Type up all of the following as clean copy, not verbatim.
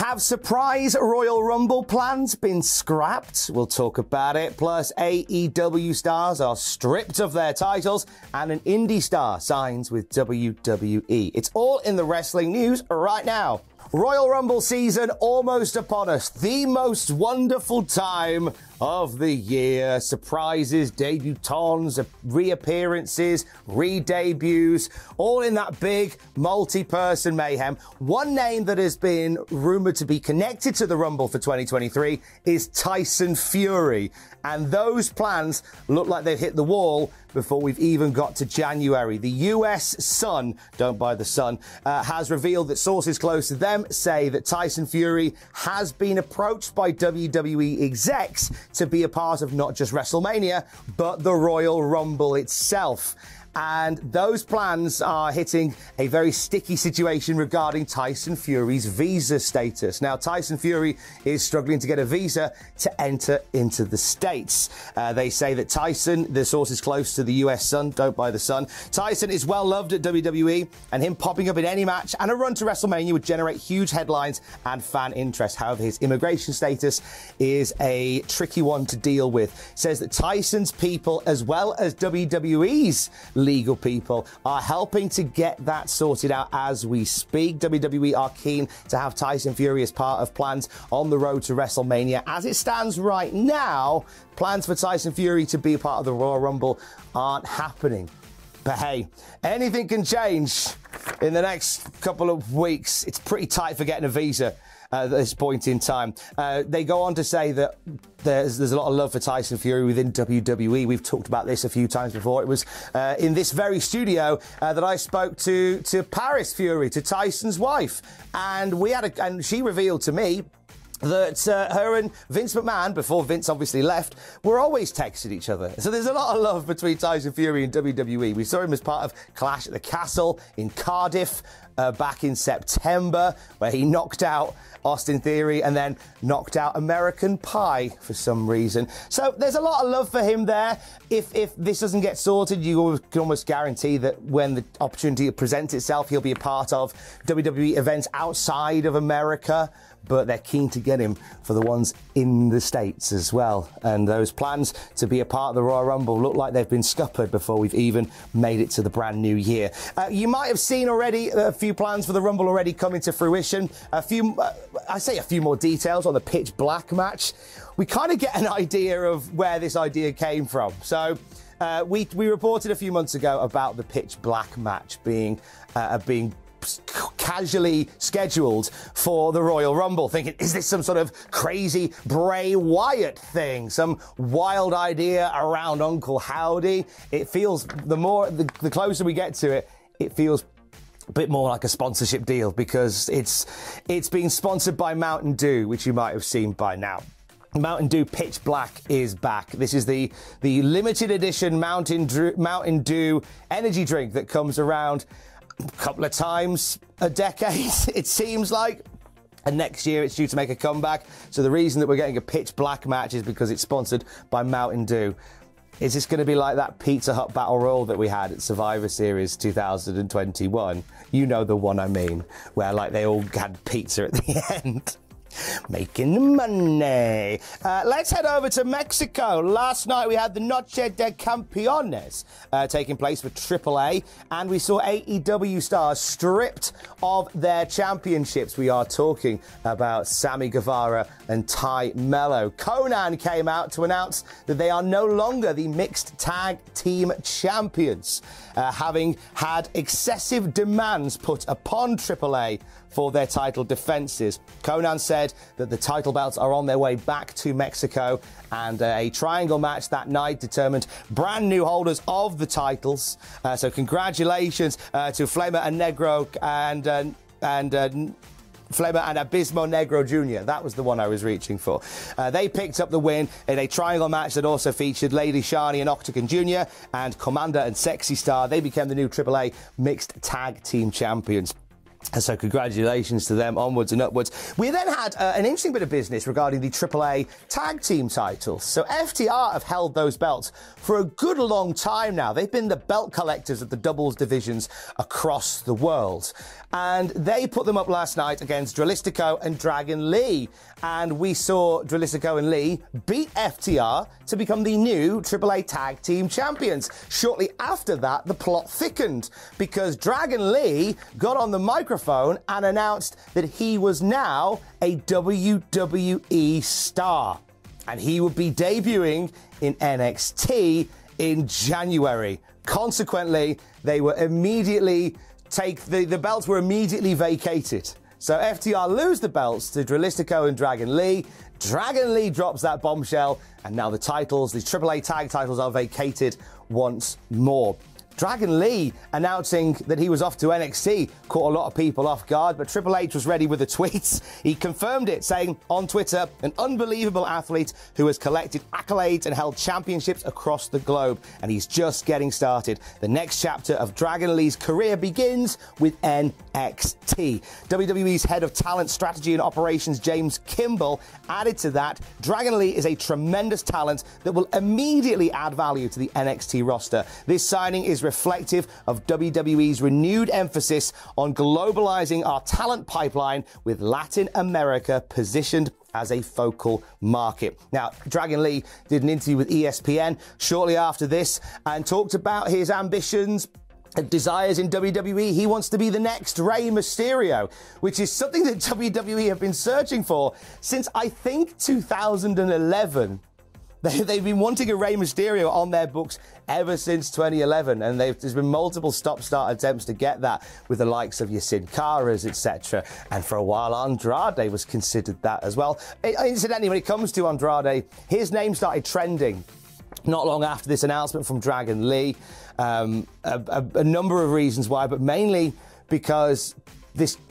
Have surprise Royal Rumble plans been scrapped? We'll talk about it. Plus, AEW stars are stripped of their titles and an indie star signs with WWE. It's all in the wrestling news right now. Royal Rumble season almost upon us. The most wonderful time of the year. Surprises, debutantes, reappearances, re-debuts, all in that big multi-person mayhem. One name that has been rumored to be connected to the Rumble for 2023 is Tyson Fury. And those plans look like they've hit the wall before we've even got to January. The US Sun, don't buy the Sun, has revealed that sources close to them say that Tyson Fury has been approached by WWE execs to be a part of not just WrestleMania, but the Royal Rumble itself. And those plans are hitting a very sticky situation regarding Tyson Fury's visa status. Now, Tyson Fury is struggling to get a visa to enter into the States. They say that Tyson, the source is close to the US Sun, don't buy the Sun. Tyson is well loved at WWE, and him popping up in any match and a run to WrestleMania would generate huge headlines and fan interest. However, his immigration status is a tricky one to deal with. Says that Tyson's people, as well as WWE's legal people, are helping to get that sorted out as we speak. WWE are keen to have Tyson Fury as part of plans on the road to WrestleMania. As it stands right now, plans for Tyson Fury to be a part of the Royal Rumble aren't happening. But hey, anything can change in the next couple of weeks. It's pretty tight for getting a visa at this point in time. They go on to say that there's a lot of love for Tyson Fury within WWE. We've talked about this a few times before. It was in this very studio that I spoke to Paris Fury, to Tyson's wife, and and she revealed to me that her and Vince McMahon, before Vince obviously left, were always texting each other. So there's a lot of love between Tyson Fury and WWE. We saw him as part of Clash at the Castle in Cardiff back in September, where he knocked out Austin Theory and then knocked out American Pie for some reason. So there's a lot of love for him there. If this doesn't get sorted, you can almost guarantee that when the opportunity presents itself, he'll be a part of WWE events outside of America. But they're keen to get him for the ones in the States as well. And those plans to be a part of the Royal Rumble look like they've been scuppered before we've even made it to the brand new year. You might have seen already a few plans for the Rumble already coming to fruition. I say a few more details on the Pitch Black match. We kind of get an idea of where this idea came from. So we reported a few months ago about the Pitch Black match being casually scheduled for the Royal Rumble, thinking, is this some sort of crazy Bray Wyatt thing, some wild idea around Uncle Howdy? It feels, the closer we get to it, it feels a bit more like a sponsorship deal, because it's being sponsored by Mountain Dew, which you might have seen by now. Mountain Dew Pitch Black is back. This is the limited edition Mountain Dew energy drink that comes around a couple of times a decade, it seems like. And next year it's due to make a comeback. So the reason that we're getting a Pitch Black match is because it's sponsored by Mountain Dew. Is this going to be like that Pizza Hut Battle Royal that we had at Survivor Series 2021? You know the one I mean, where like they all had pizza at the end. Making money. Let's head over to Mexico. Last night we had the Noche de Campeones taking place for AAA, and we saw AEW stars stripped of their championships. We are talking about Sammy Guevara and Ty Mello. Conan came out to announce that they are no longer the mixed tag team champions, having had excessive demands put upon AAA for their title defenses. Conan said that the title belts are on their way back to Mexico, and a triangle match that night determined brand new holders of the titles. So congratulations to Flema and Negro and Flema and Abismo Negro Jr. That was the one I was reaching for. They picked up the win in a triangle match that also featured Lady Shani and Octagon Jr. and Commander and Sexy Star. They became the new AAA Mixed Tag Team Champions. And so congratulations to them, onwards and upwards. We then had an interesting bit of business regarding the AAA tag team titles. So FTR have held those belts for a good long time now. They've been the belt collectors of the doubles divisions across the world. And they put them up last night against Dralistico and Dragon Lee. And we saw Dralistico and Lee beat FTR to become the new AAA Tag Team Champions. Shortly after that, the plot thickened because Dragon Lee got on the microphone and announced that he was now a WWE star. And he would be debuting in NXT in January. Consequently, they were immediately the belts were immediately vacated. So FTR lose the belts to Dralistico and Dragon Lee. Dragon Lee drops that bombshell, and now the titles, the AAA tag titles, are vacated once more. Dragon Lee announcing that he was off to NXT caught a lot of people off guard, but Triple H was ready with the tweets. He confirmed it, saying on Twitter, an unbelievable athlete who has collected accolades and held championships across the globe, and he's just getting started. The next chapter of Dragon Lee's career begins with NXT. WWE's head of talent strategy and operations, James Kimball, added to that, Dragon Lee is a tremendous talent that will immediately add value to the NXT roster. This signing is reflective of WWE's renewed emphasis on globalizing our talent pipeline with Latin America positioned as a focal market. Now, Dragon Lee did an interview with ESPN shortly after this and talked about his ambitions and desires in WWE. He wants to be the next Rey Mysterio, which is something that WWE have been searching for since, I think, 2011. They've been wanting a Rey Mysterio on their books ever since 2011, and there's been multiple stop-start attempts to get that with the likes of your Sin Caras, etc. And for a while, Andrade was considered that as well. Incidentally, when it comes to Andrade, his name started trending not long after this announcement from Dragon Lee. A number of reasons why, but mainly because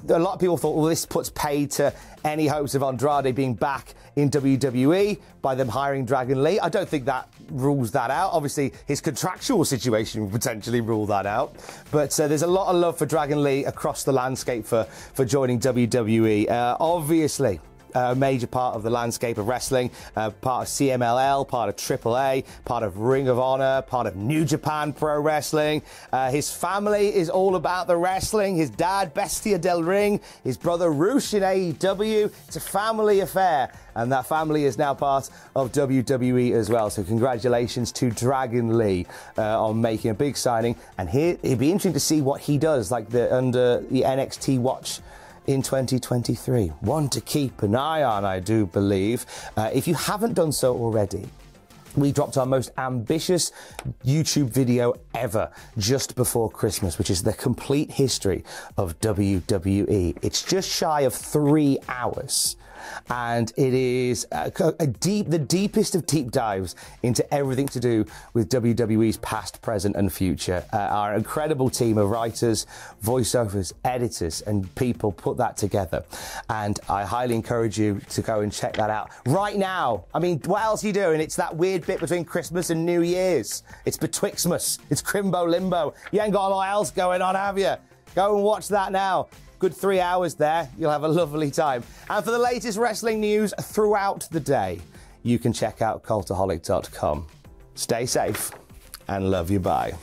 a lot of people thought, well, this puts paid to any hopes of Andrade being back in WWE by them hiring Dragon Lee. I don't think that rules that out. Obviously, his contractual situation would potentially rule that out. But there's a lot of love for Dragon Lee across the landscape for joining WWE. Obviously, a major part of the landscape of wrestling, part of CMLL, part of AAA, part of Ring of Honor, part of New Japan Pro Wrestling. His family is all about the wrestling. His dad, Bestia del Ring, his brother Roosh in AEW. It's a family affair, and that family is now part of WWE as well. So congratulations to Dragon Lee on making a big signing. And here, it'd be interesting to see what he does, like under the NXT watch in 2023. One to keep an eye on, I do believe. If you haven't done so already, we dropped our most ambitious YouTube video ever just before Christmas, which is the complete history of WWE. It's just shy of 3 hours. And it is the deepest of deep dives into everything to do with WWE's past, present and future. Our incredible team of writers, voiceovers, editors and people put that together. And I highly encourage you to go and check that out right now. I mean, what else are you doing? It's that weird bit between Christmas and New Year's. It's Betwixtmas. It's Crimbo Limbo. You ain't got a lot else going on, have you? Go and watch that now. Good 3 hours there. You'll have a lovely time. And for the latest wrestling news throughout the day, you can check out Cultaholic.com. Stay safe and love you. Bye.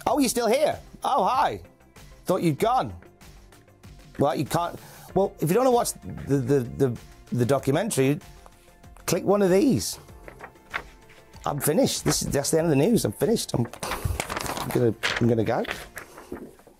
Oh, you're still here? Oh, hi. Thought you'd gone. Well, you can't. Well, if you don't want to watch the documentary, click one of these. I'm finished. That's the end of the news. I'm finished. I'm gonna go.